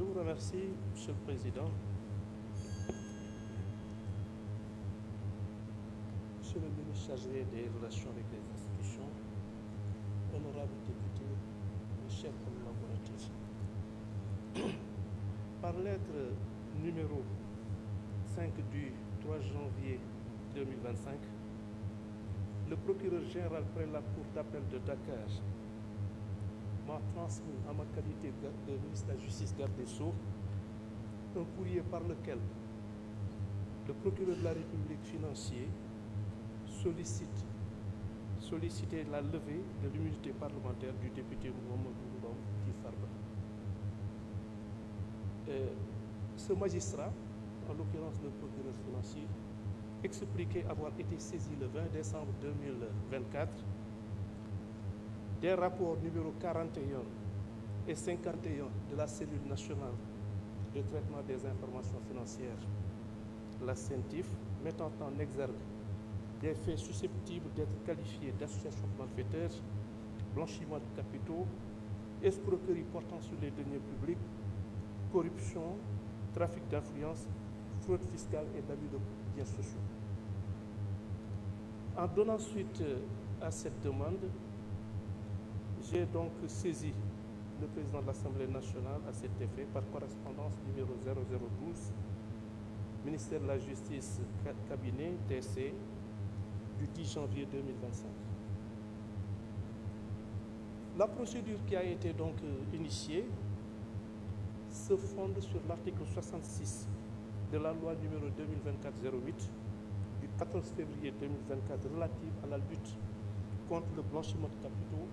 vous remercie, Monsieur le Président. Monsieur le ministre chargé des relations avec les institutions, honorables députés, mes chers collaborateurs. Par lettre numéro 5 du 3 janvier 2025, le procureur général près la Cour d'appel de Dakar m'a transmis en ma qualité de ministre de la Justice garde des Sceaux un courrier par lequel le procureur de la République financier sollicitait la levée de l'immunité parlementaire du député Mamadou Ngom Di Farba. Ce magistrat, en l'occurrence le procureur financier, expliquait avoir été saisi le 20 décembre 2024 des rapports numéro 41 et 51 de la cellule nationale de traitement des informations financières, la CENTIF, mettant en exergue des faits susceptibles d'être qualifiés d'association de malfaiteurs, blanchiment de capitaux, escroquerie portant sur les deniers publics, corruption, trafic d'influence, fraude fiscale et d'abus de biens sociaux. En donnant suite à cette demande, j'ai donc saisi le président de l'Assemblée nationale à cet effet par correspondance numéro 0012, ministère de la Justice, cabinet TC, du 10 janvier 2025. La procédure qui a été donc initiée se fonde sur l'article 66 de la loi numéro 2024-08 du 14 février 2024 relative à la lutte contre le blanchiment de capitaux,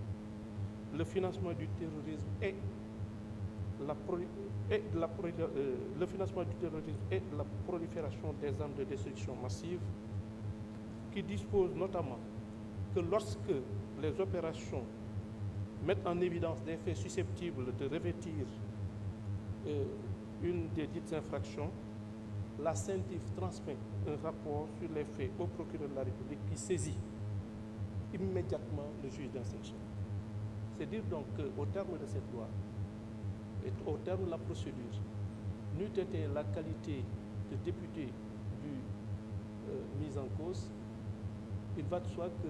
le financement du terrorisme et le financement du terrorisme et la prolifération des armes de destruction massive, qui dispose notamment que lorsque les opérations mettent en évidence des faits susceptibles de revêtir une des dites infractions, la CENTIF transmet un rapport sur les faits au procureur de la République qui saisit immédiatement le juge d'instruction. C'est dire donc qu'au terme de cette loi et au terme de la procédure, n'eût été la qualité de député mise en cause, il va de soi que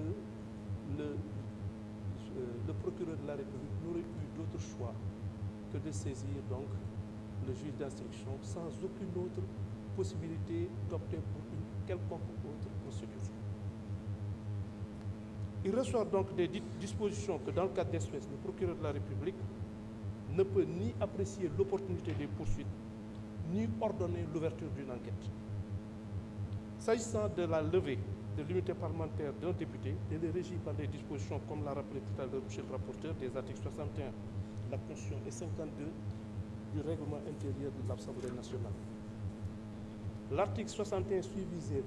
le procureur de la République n'aurait eu d'autre choix que de saisir donc le juge d'instruction sans aucune autre possibilité d'opter pour une quelconque autre procédure. Il ressort donc des dispositions que dans le cas d'espèce, le procureur de la République ne peut ni apprécier l'opportunité des poursuites, ni ordonner l'ouverture d'une enquête. S'agissant de la levée de l'immunité parlementaire d'un député, elle est régie par des dispositions, comme l'a rappelé tout à l'heure M. le rapporteur, des articles 61 de la Constitution et 52 du règlement intérieur de l'Assemblée nationale. L'article 61 suivisé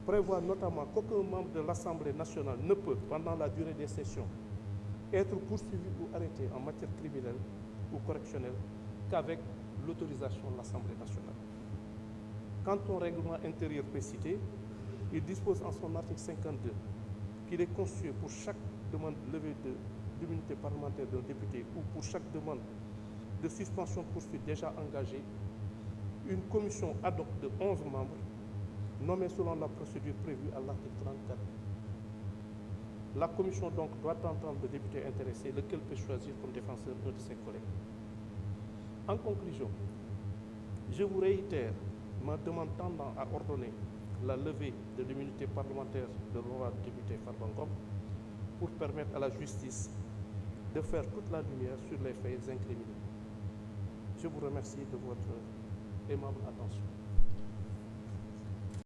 prévoit notamment qu'aucun membre de l'Assemblée nationale ne peut, pendant la durée des sessions, être poursuivi ou arrêté en matière criminelle ou correctionnelle qu'avec l'autorisation de l'Assemblée nationale. Quant au règlement intérieur précité, il dispose en son article 52 qu'il est constitué pour chaque demande de levée de l'immunité parlementaire d'un député ou pour chaque demande de suspension de poursuite déjà engagée, une commission ad hoc de 11 membres nommée selon la procédure prévue à l'article 34. La commission donc doit entendre le député intéressé, lequel peut choisir comme défenseur un de ses collègues. En conclusion, je vous réitère ma demande tendant à ordonner la levée de l'immunité parlementaire de l'honorable député Farba Ngom pour permettre à la justice de faire toute la lumière sur les faits incriminés. Je vous remercie de votre aimable attention.